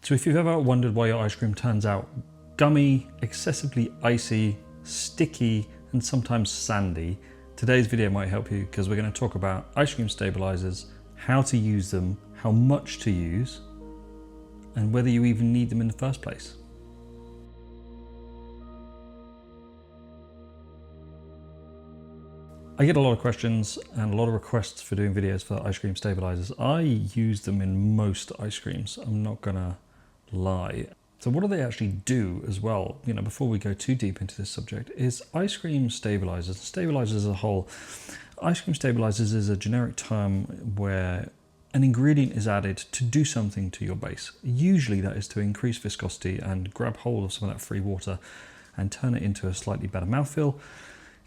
So if you've ever wondered why your ice cream turns out gummy, excessively icy, sticky, and sometimes sandy, today's video might help you, because we're going to talk about ice cream stabilizers, how to use them, how much to use, and whether you even need them in the first place. I get a lot of questions and a lot of requests for doing videos for ice cream stabilizers. I use them in most ice creams, I'm not gonna lie. So what do they actually do as well, before we go too deep into this subject, is ice cream stabilizers as a whole. Ice cream stabilizers is a generic term where an ingredient is added to do something to your base. Usually that is to increase viscosity and grab hold of some of that free water and turn it into a slightly better mouthfeel,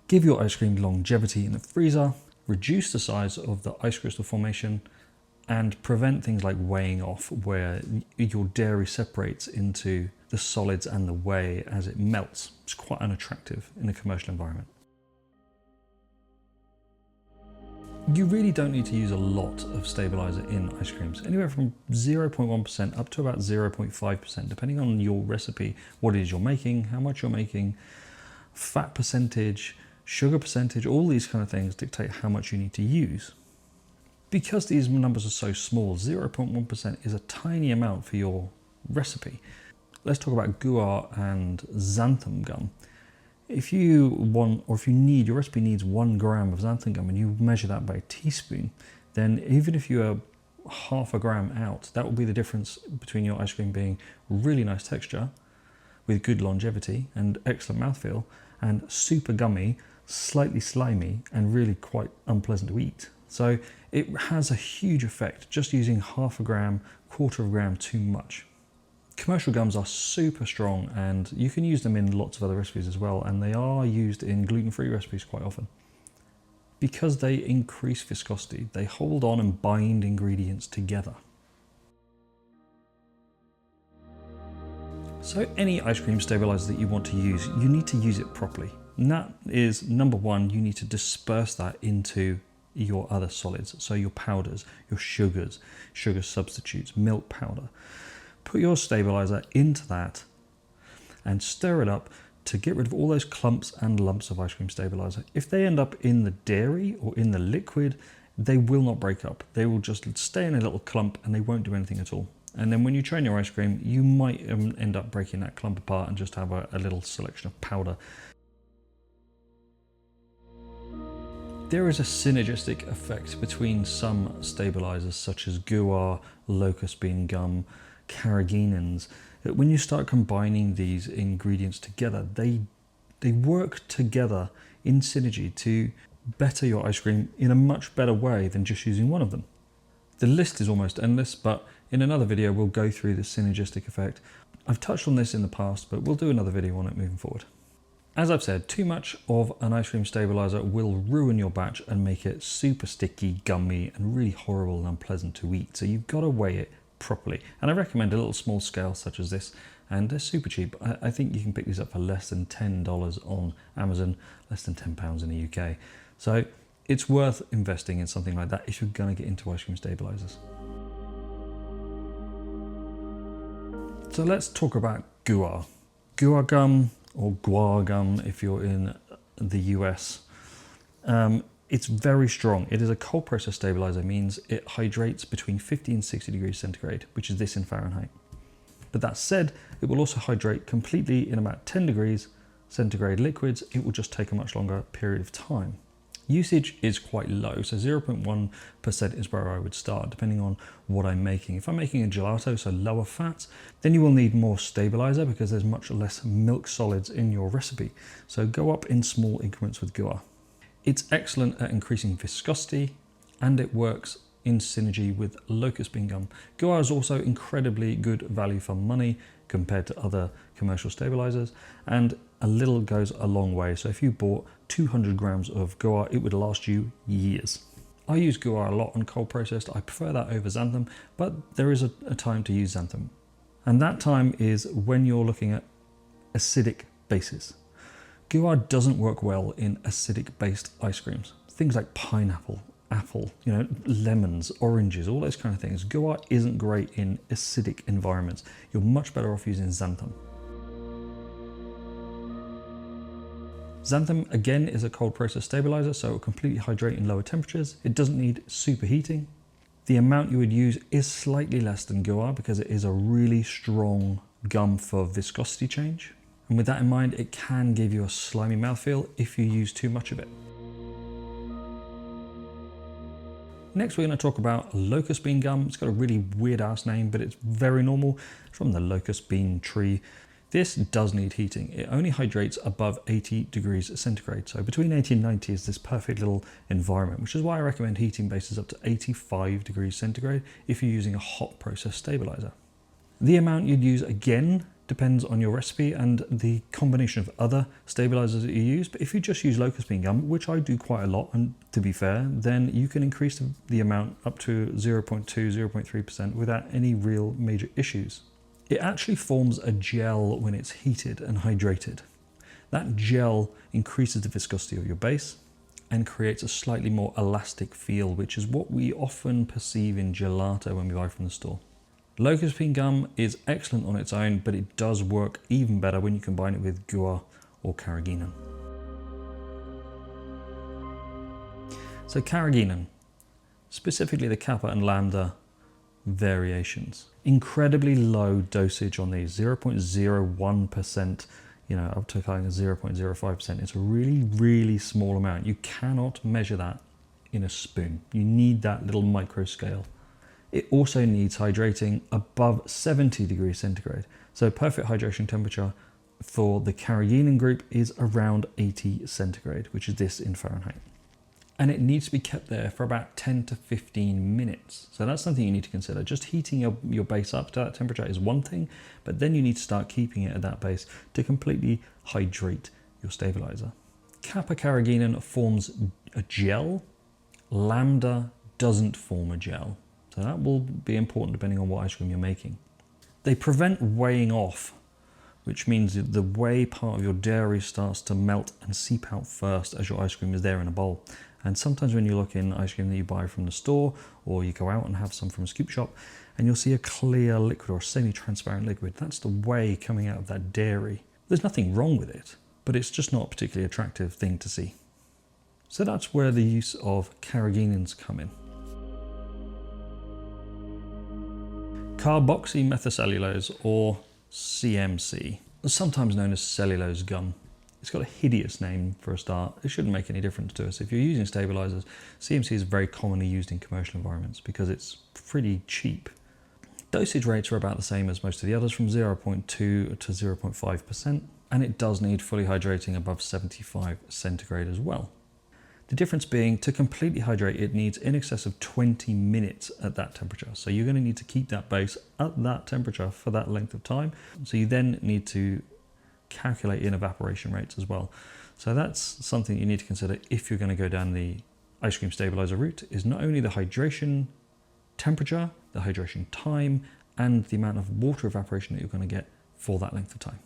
give your ice cream longevity in the freezer, reduce the size of the ice crystal formation, and prevent things like weighing off, where your dairy separates into the solids and the whey as it melts. It's quite unattractive in a commercial environment. You really don't need to use a lot of stabilizer in ice creams, anywhere from 0.1% up to about 0.5%, depending on your recipe, what it is you're making, how much you're making, fat percentage, sugar percentage, all these kind of things dictate how much you need to use. Because these numbers are so small, 0.1% is a tiny amount for your recipe. Let's talk about Guar and Xanthan Gum. If you want, or if you need, your recipe needs 1 gram of Xanthan Gum and you measure that by a teaspoon, then even if you are half a gram out, that will be the difference between your ice cream being really nice texture with good longevity and excellent mouthfeel, and super gummy, slightly slimy, and really quite unpleasant to eat. So it has a huge effect just using half a gram, quarter of a gram too much. Commercial gums are super strong, and you can use them in lots of other recipes as well, and they are used in gluten-free recipes quite often. Because they increase viscosity, they hold on and bind ingredients together. So any ice cream stabilizer that you want to use, you need to use it properly. And that is, number one, you need to disperse that into your other solids. So your powders, your sugars, sugar substitutes, milk powder. Put your stabilizer into that and stir it up to get rid of all those clumps and lumps of ice cream stabilizer. If they end up in the dairy or in the liquid, they will not break up. They will just stay in a little clump and they won't do anything at all. And then when you train your ice cream, you might end up breaking that clump apart and just have a little selection of powder. There is a synergistic effect between some stabilizers such as Guar, Locust Bean Gum, Carrageenans. When you start combining these ingredients together, they work together in synergy to better your ice cream in a much better way than just using one of them. The list is almost endless, but in another video we'll go through the synergistic effect. I've touched on this in the past, but we'll do another video on it moving forward. As I've said, too much of an ice cream stabilizer will ruin your batch and make it super sticky, gummy, and really horrible and unpleasant to eat. So you've got to weigh it properly. And I recommend a little small scale such as this, and they're super cheap. I think you can pick these up for less than $10 on Amazon, less than £10 in the UK. So it's worth investing in something like that if you're going to get into ice cream stabilizers. So let's talk about Guar. Guar Gum, or Guar Gum if you're in the US. It's very strong. It is a cold process stabilizer, means it hydrates between 50 and 60 degrees centigrade, which is this in Fahrenheit. But that said, it will also hydrate completely in about 10 degrees centigrade liquids. It will just take a much longer period of time. Usage is quite low, so 0.1% is where I would start, depending on what I'm making. If I'm making a gelato, so lower fats, then you will need more stabilizer because there's much less milk solids in your recipe. So go up in small increments with Guar. It's excellent at increasing viscosity, and it works in synergy with Locust Bean Gum. Guar is also incredibly good value for money compared to other commercial stabilizers, and a little goes a long way. So if you bought 200 grams of Guar, it would last you years. I use Guar a lot on cold processed. I prefer that over Xanthan, but there is a time to use Xanthan. And that time is when you're looking at acidic bases. Guar doesn't work well in acidic based ice creams. Things like pineapple, apple, lemons, oranges, all those kind of things. Guar isn't great in acidic environments. You're much better off using xanthan. Xanthan, again, is a cold process stabilizer, so it will completely hydrate in lower temperatures. It doesn't need superheating. The amount you would use is slightly less than Guar because it is a really strong gum for viscosity change. And with that in mind, it can give you a slimy mouthfeel if you use too much of it. Next, we're going to talk about Locust Bean Gum. It's got a really weird ass name, but it's very normal. It's from the locust bean tree. This does need heating. It only hydrates above 80 degrees centigrade. So between 80 and 90 is this perfect little environment, which is why I recommend heating bases up to 85 degrees centigrade if you're using a hot process stabilizer. The amount you'd use, again, depends on your recipe and the combination of other stabilizers that you use. But if you just use locust bean gum, which I do quite a lot, and to be fair, then you can increase the amount up to 0.2, 0.3% without any real major issues. It actually forms a gel when it's heated and hydrated. That gel increases the viscosity of your base and creates a slightly more elastic feel, which is what we often perceive in gelato when we buy from the store. Locust bean gum is excellent on its own, but it does work even better when you combine it with Guar or Carrageenan. So Carrageenan, specifically the Kappa and Lambda variations. Incredibly low dosage on these, 0.01%, up to kind of 0.05%. It's a really, really small amount. You cannot measure that in a spoon. You need that little micro scale. It also needs hydrating above 70 degrees centigrade. So perfect hydration temperature for the Carrageenan group is around 80 centigrade, which is this in Fahrenheit. And it needs to be kept there for about 10 to 15 minutes. So that's something you need to consider. Just heating your base up to that temperature is one thing, but then you need to start keeping it at that base to completely hydrate your stabilizer. Kappa Carrageenan forms a gel. Lambda doesn't form a gel. So that will be important depending on what ice cream you're making. They prevent weighing off, which means the whey part of your dairy starts to melt and seep out first as your ice cream is there in a bowl. And sometimes when you look in ice cream that you buy from the store, or you go out and have some from a scoop shop, and you'll see a clear liquid or a semi-transparent liquid, that's the whey coming out of that dairy. There's nothing wrong with it, but it's just not a particularly attractive thing to see. So that's where the use of Carrageenans come in. Carboxymethylcellulose, or CMC, sometimes known as cellulose gum. It's got a hideous name for a start. It shouldn't make any difference to us. If you're using stabilizers, CMC is very commonly used in commercial environments because it's pretty cheap. Dosage rates are about the same as most of the others, from 0.2 to 0.5%, and it does need fully hydrating above 75 centigrade as well. The difference being, to completely hydrate, it needs in excess of 20 minutes at that temperature. So you're going to need to keep that base at that temperature for that length of time. So you then need to calculate in evaporation rates as well. So that's something you need to consider if you're going to go down the ice cream stabilizer route, is not only the hydration temperature, the hydration time, and the amount of water evaporation that you're going to get for that length of time.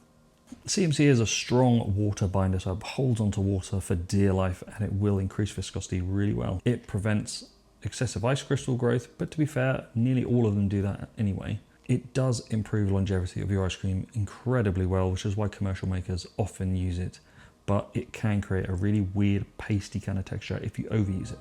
CMC is a strong water binder, so it holds onto water for dear life, and it will increase viscosity really well. It prevents excessive ice crystal growth, but to be fair, nearly all of them do that anyway. It does improve longevity of your ice cream incredibly well, which is why commercial makers often use it, but it can create a really weird pasty kind of texture if you overuse it.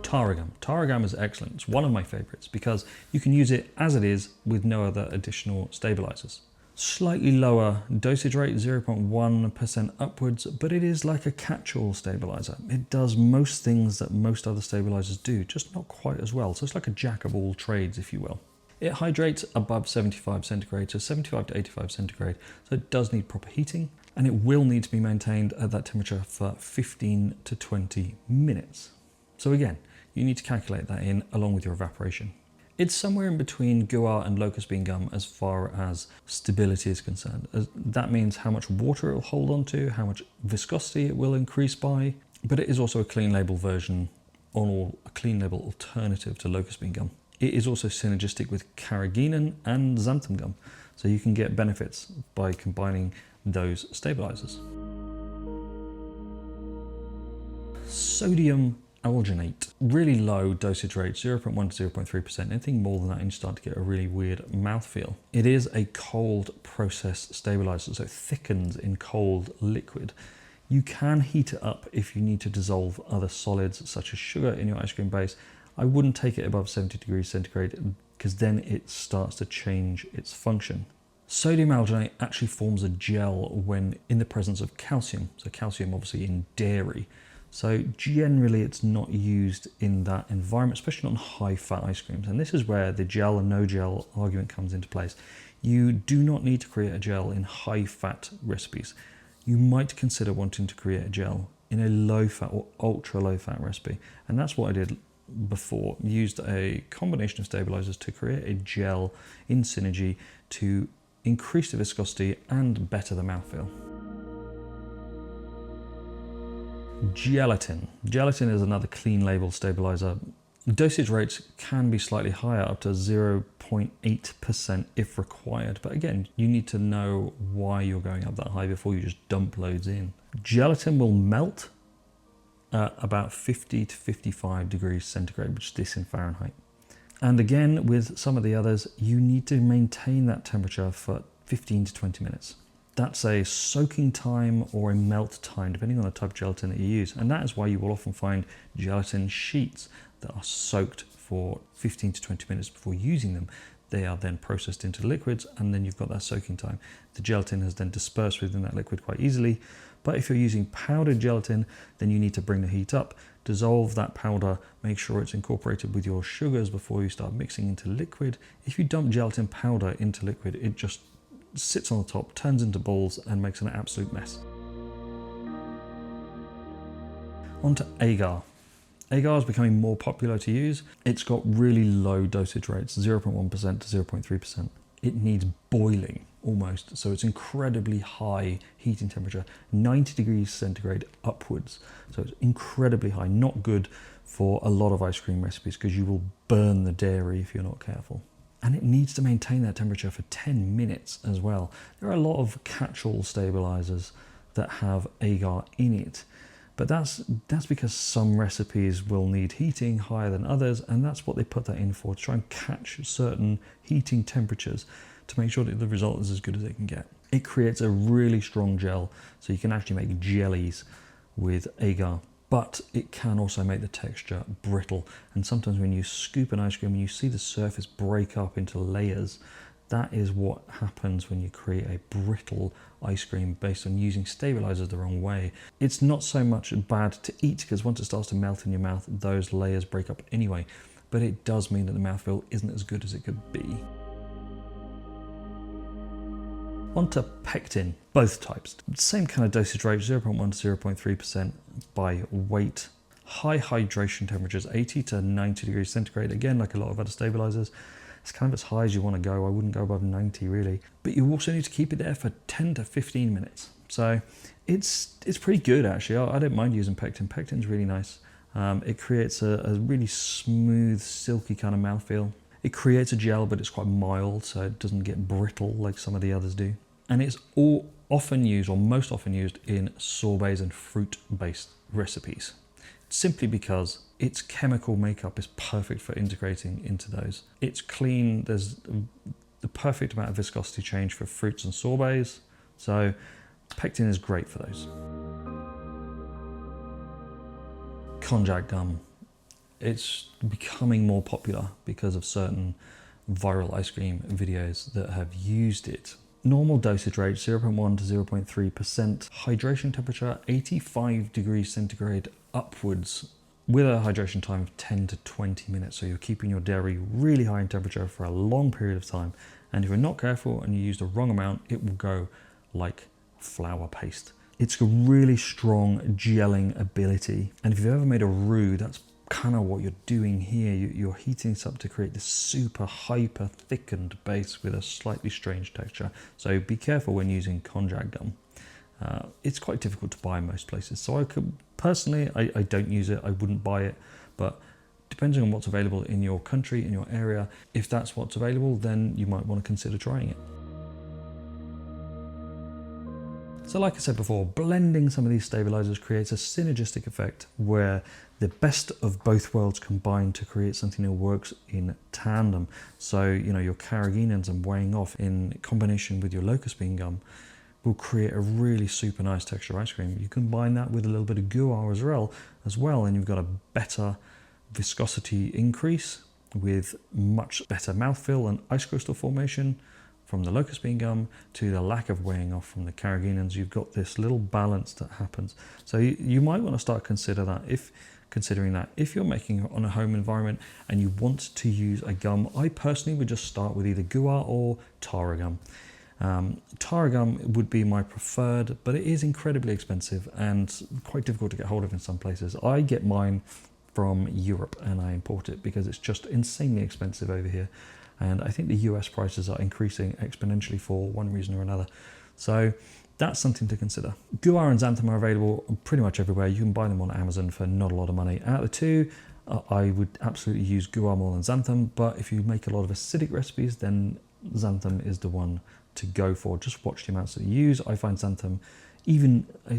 Tara gum. Tara gum is excellent. It's one of my favorites because you can use it as it is with no other additional stabilizers. Slightly lower dosage rate, 0.1% upwards, but it is like a catch-all stabilizer. It does most things that most other stabilizers do, just not quite as well. So it's like a jack of all trades, if you will. It hydrates above 75 centigrade, so 75 to 85 centigrade, so it does need proper heating, and it will need to be maintained at that temperature for 15 to 20 minutes. So again, you need to calculate that in along with your evaporation. It's somewhere in between Guar and Locust Bean Gum as far as stability is concerned. That means how much water it will hold on to, how much viscosity it will increase by, but it is also a clean label version, or a clean label alternative to Locust Bean Gum. It is also synergistic with Carrageenan and Xanthan Gum, so you can get benefits by combining those stabilizers. Sodium alginate, really low dosage rate, 0.1 to 0.3%. Anything more than that and you start to get a really weird mouthfeel. It is a cold process stabilizer, so it thickens in cold liquid. You can heat it up if you need to dissolve other solids such as sugar in your ice cream base. I wouldn't take it above 70 degrees centigrade because then it starts to change its function. Sodium alginate actually forms a gel when in the presence of calcium. So calcium obviously in dairy. So generally it's not used in that environment, especially on high fat ice creams. And this is where the gel and no gel argument comes into place. You do not need to create a gel in high fat recipes. You might consider wanting to create a gel in a low fat or ultra low fat recipe. And that's what I did before. Used a combination of stabilizers to create a gel in synergy to increase the viscosity and better the mouthfeel. Gelatin. Gelatin is another clean label stabilizer. Dosage rates can be slightly higher, up to 0.8% if required. But again, you need to know why you're going up that high before you just dump loads in. Gelatin will melt at about 50 to 55 degrees centigrade, which is this in Fahrenheit. And again, with some of the others, you need to maintain that temperature for 15 to 20 minutes. That's a soaking time or a melt time, depending on the type of gelatin that you use. And that is why you will often find gelatin sheets that are soaked for 15 to 20 minutes before using them. They are then processed into liquids, and then you've got that soaking time. The gelatin has then dispersed within that liquid quite easily. But if you're using powdered gelatin, then you need to bring the heat up, dissolve that powder, make sure it's incorporated with your sugars before you start mixing into liquid. If you dump gelatin powder into liquid, it just sits on the top, turns into balls, and makes an absolute mess. On to Agar. Agar is becoming more popular to use. It's got really low dosage rates, 0.1% to 0.3%. It needs boiling almost, so it's incredibly high heating temperature, 90 degrees centigrade upwards. So it's incredibly high, not good for a lot of ice cream recipes because you will burn the dairy if you're not careful. And it needs to maintain that temperature for 10 minutes as well. There are a lot of catch-all stabilizers that have agar in it, but that's because some recipes will need heating higher than others, and that's what they put that in for, to try and catch certain heating temperatures to make sure that the result is as good as it can get. It creates a really strong gel, so you can actually make jellies with agar. But it can also make the texture brittle. And sometimes when you scoop an ice cream and you see the surface break up into layers, that is what happens when you create a brittle ice cream based on using stabilizers the wrong way. It's not so much bad to eat because once it starts to melt in your mouth, those layers break up anyway. But it does mean that the mouthfeel isn't as good as it could be. On to pectin, both types. Same kind of dosage rate, 0.1 to 0.3% by weight. High hydration temperatures, 80 to 90 degrees centigrade. Again, like a lot of other stabilizers, it's kind of as high as you want to go. I wouldn't go above 90 really. But you also need to keep it there for 10 to 15 minutes. So it's pretty good actually. I don't mind using pectin. Pectin's really nice. It creates a really smooth, silky kind of mouthfeel. It creates a gel, but it's quite mild, so it doesn't get brittle like some of the others do. And it's often used, or most often used, in sorbets and fruit-based recipes, simply because its chemical makeup is perfect for integrating into those. It's clean, there's the perfect amount of viscosity change for fruits and sorbets, so pectin is great for those. Konjac Gum. It's becoming more popular because of certain viral ice cream videos that have used it. Normal dosage rate, 0.1 to 0.3%. Hydration temperature, 85 degrees centigrade upwards, with a hydration time of 10 to 20 minutes. So you're keeping your dairy really high in temperature for a long period of time. And if you're not careful and you use the wrong amount, it will go like flour paste. It's got really strong gelling ability. And if you've ever made a roux, that's kind of what you're doing here. You're heating this up to create this super hyper thickened base with a slightly strange texture. So be careful when using Konjac Gum. It's quite difficult to buy in most places. So personally, I don't use it. I wouldn't buy it, but depending on what's available in your country, in your area, if that's what's available, then you might want to consider trying it. So like I said before, blending some of these stabilizers creates a synergistic effect where the best of both worlds combine to create something that works in tandem. So, you know, your Carrageenans and weighing off in combination with your Locust Bean Gum will create a really super nice texture ice cream. You combine that with a little bit of Guar as well, and you've got a better viscosity increase with much better mouthfeel and ice crystal formation from the Locust Bean Gum to the lack of weighing off from the Carrageenans. You've got this little balance that happens. So you might want to start considering that if you're making it on a home environment and you want to use a gum. I personally would just start with either Guar or Tara Gum. Tara Gum would be my preferred, but it is incredibly expensive and quite difficult to get hold of in some places. I get mine from Europe and I import it because it's just insanely expensive over here. And I think the US prices are increasing exponentially for one reason or another. So that's something to consider. Guar and Xanthan are available pretty much everywhere. You can buy them on Amazon for not a lot of money. Out of the two, I would absolutely use Guar more than Xanthan, but if you make a lot of acidic recipes, then Xanthan is the one to go for. Just watch the amounts that you use. I find Xanthan, even a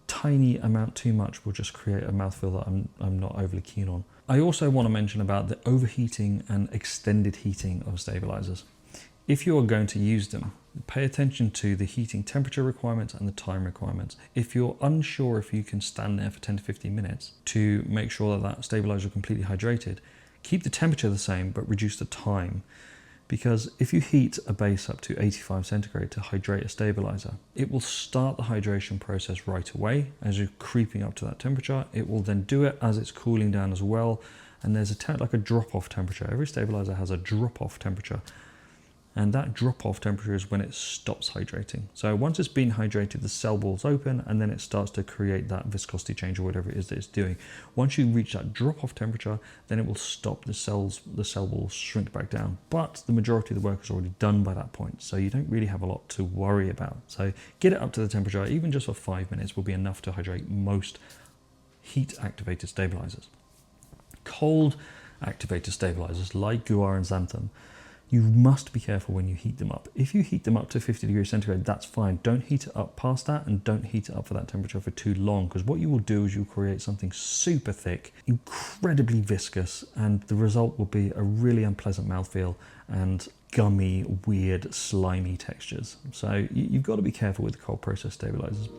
tiny amount too much, will just create a mouthfeel that I'm not overly keen on. I also want to mention about the overheating and extended heating of stabilizers. If you are going to use them, pay attention to the heating temperature requirements and the time requirements. If you're unsure if you can stand there for 10 to 15 minutes to make sure that that stabilizer is completely hydrated, keep the temperature the same but reduce the time. Because if you heat a base up to 85 centigrade to hydrate a stabilizer, it will start the hydration process right away as you're creeping up to that temperature. It will then do it as it's cooling down as well. And there's like a drop-off temperature. Every stabilizer has a drop-off temperature. And that drop-off temperature is when it stops hydrating. So once it's been hydrated, the cell walls open and then it starts to create that viscosity change or whatever it is that it's doing. Once you reach that drop-off temperature, then it will stop the cell walls shrink back down. But the majority of the work is already done by that point, so you don't really have a lot to worry about. So get it up to the temperature, even just for 5 minutes will be enough to hydrate most heat-activated stabilizers. Cold activated stabilizers like Guar and Xanthan, you must be careful when you heat them up. If you heat them up to 50 degrees centigrade, that's fine. Don't heat it up past that and don't heat it up for that temperature for too long, because what you will do is you'll create something super thick, incredibly viscous, and the result will be a really unpleasant mouthfeel and gummy, weird, slimy textures. So you've got to be careful with the cold process stabilizers.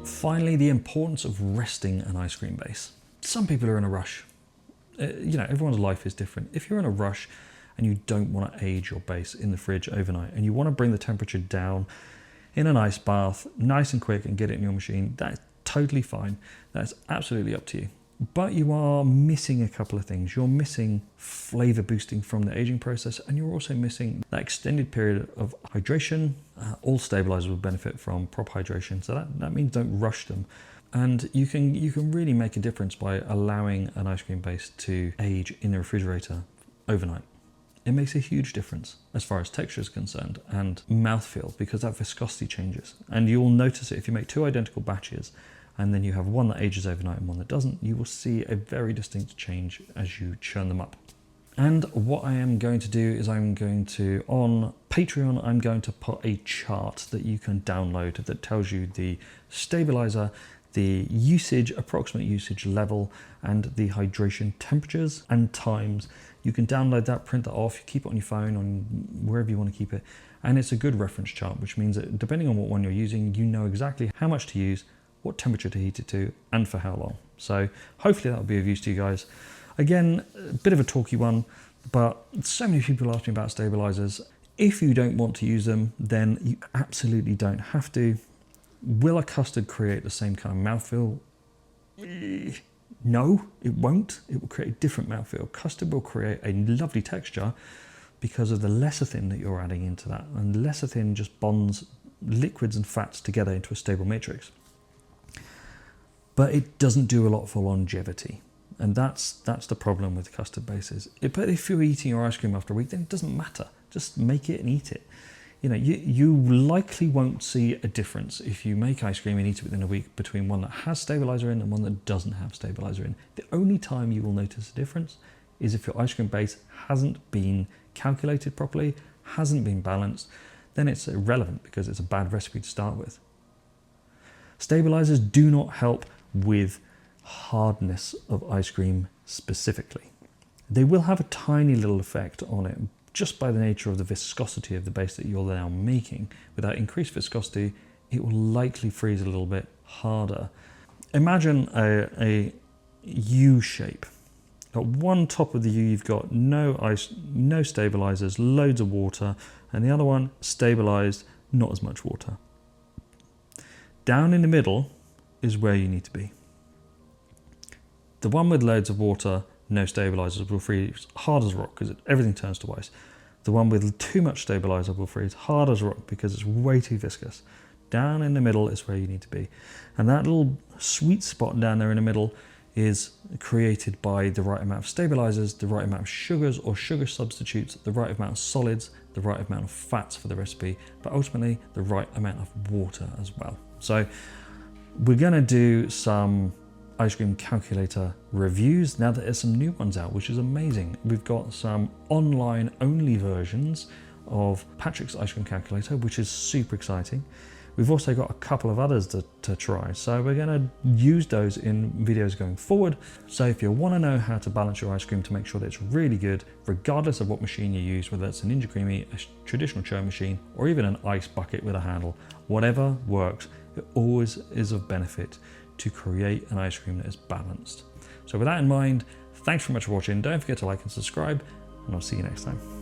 Finally, the importance of resting an ice cream base. Some people are in a rush. You know, everyone's life is different. If you're in a rush and you don't want to age your base in the fridge overnight and you want to bring the temperature down in an ice bath nice and quick and get it in your machine, that's totally fine. That's absolutely up to you. But you are missing a couple of things. You're missing flavor boosting from the aging process, and you're also missing that extended period of hydration. All stabilizers will benefit from proper hydration, so that means don't rush them. And you can really make a difference by allowing an ice cream base to age in the refrigerator overnight. It makes a huge difference as far as texture is concerned and mouthfeel, because that viscosity changes. And you'll notice it if you make two identical batches and then you have one that ages overnight and one that doesn't, you will see a very distinct change as you churn them up. And what I am going to do is on Patreon, I'm going to put a chart that you can download that tells you the stabilizer, the usage, approximate usage level, and the hydration temperatures and times. You can download that, print that off, keep it on your phone, on wherever you want to keep it. And it's a good reference chart, which means that depending on what one you're using, you know exactly how much to use, what temperature to heat it to, and for how long. So hopefully that will be of use to you guys. Again, a bit of a talky one, but so many people ask me about stabilizers. If you don't want to use them, then you absolutely don't have to. Will a custard create the same kind of mouthfeel? No, it won't. It will create a different mouthfeel. Custard will create a lovely texture because of the lecithin that you're adding into that. And lecithin just bonds liquids and fats together into a stable matrix. But it doesn't do a lot for longevity. And that's the problem with custard bases. But if you're eating your ice cream after a week, then it doesn't matter. Just make it and eat it. You know, you likely won't see a difference if you make ice cream and eat it within a week between one that has stabilizer in and one that doesn't have stabilizer in. The only time you will notice a difference is if your ice cream base hasn't been calculated properly, hasn't been balanced. then it's irrelevant because it's a bad recipe to start with. Stabilizers do not help with hardness of ice cream specifically. They will have a tiny little effect on it just by the nature of the viscosity of the base that you're now making. With that increased viscosity, it will likely freeze a little bit harder. Imagine a U shape. At one top of the U, you've got no ice, no stabilizers, loads of water, and the other one stabilized, not as much water. Down in the middle is where you need to be. The one with loads of water, no stabilizers, will freeze hard as rock because everything turns to ice. The one with too much stabilizer will freeze hard as rock because it's way too viscous. Down in the middle is where you need to be. And that little sweet spot down there in the middle is created by the right amount of stabilizers, the right amount of sugars or sugar substitutes, the right amount of solids, the right amount of fats for the recipe, but ultimately the right amount of water as well. So we're going to do some ice cream calculator reviews now that there's some new ones out, which is amazing. We've got some online only versions of Patrick's ice cream calculator, which is super exciting. We've also got a couple of others to try, so we're going to use those in videos going forward. So if you want to know how to balance your ice cream to make sure that it's really good, regardless of what machine you use, whether it's a Ninja Creamy, a traditional churn machine, or even an ice bucket with a handle, whatever works, it always is of benefit to create an ice cream that is balanced. So with that in mind, thanks very much for watching. Don't forget to like and subscribe, and I'll see you next time.